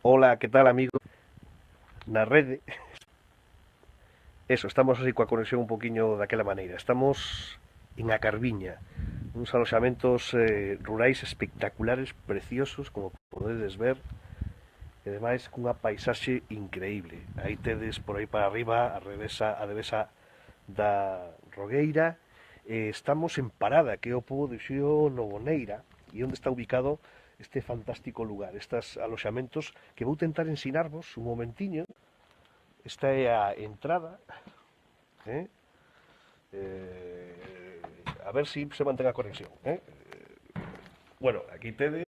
Hola, ¿qué tal, amigo? Na rede. Eso, estamos así coa conexión un poquinho daquela maneira. Estamos en A Carviña, uns aloxamentos rurais espectaculares, preciosos, como podedes ver, e ademais cunha paisaxe increíble. Aí tedes por aí para arriba a devesa da Rogueira. Estamos en Parada, que é o pobo de Xío Novoneira, e onde está ubicado este fantástico lugar, estes aloxamentos que vou tentar ensinarvos un momentiño. Esta é a entrada, eh? A ver si se mantén a conexión, eh? Bueno, aquí tedes.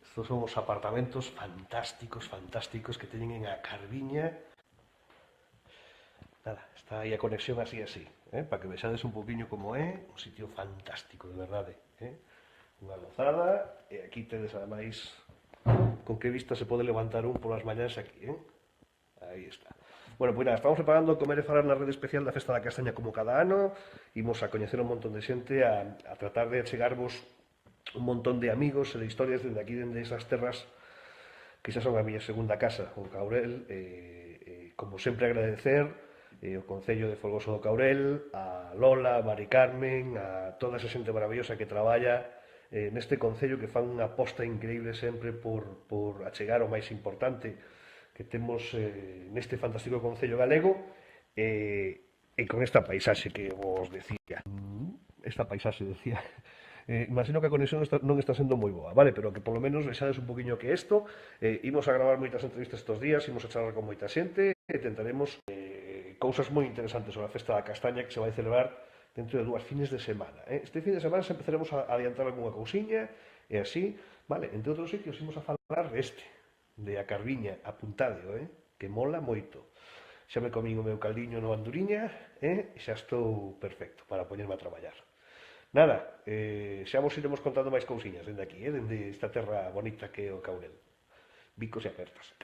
Estos son os apartamentos fantásticos, fantásticos que teñen en A Carviña. Nada, está aí a conexión así, para que vexades un poquinho como é, un sitio fantástico, de verdade, eh? Unha gozada, e aquí tedes ademais con que vista se pode levantar un polas mañás aquí, eh? Aí está. Bueno, pois nada, estamos preparando comer e falar na rede especial da Festa da Castaña como cada ano. Imos a coñecer un montón de xente, a tratar de chegarvos un montón de amigos e de historias dende aquí, dende esas terras que xa son a miña segunda casa, o Caurel. Como sempre agradecer o Concello de Folgoso do Caurel, a Lola, a Mari Carmen, a toda esa xente maravillosa que traballa neste Concello, que fan unha aposta increíble sempre por achegar o máis importante que temos neste fantástico Concello galego, e con esta paisaxe que vos decía. Esta paisaxe decía. Imagino que a conexión non está sendo moi boa, vale? Pero que polo menos vexades un poquinho que isto. Imos a gravar moitas entrevistas estes días, imos a charlar con moita xente e tentaremos cousas moi interesantes sobre a Festa da Castaña que se vai celebrar dentro de 2 fines de semana. Este fin de semana se empezaremos a adiantar algunha cousiña e así, vale? Entre outros sitios imos a falar deste, de A Carviña, apuntadeo, que mola moito. Xa me comín o meu caldiño no Anduriña e xa estou perfecto para poñerme a traballar. Nada, xa vos iremos contando máis cousiñas dende aquí, dende esta terra bonita que é o Caurel. Bicos e apertas.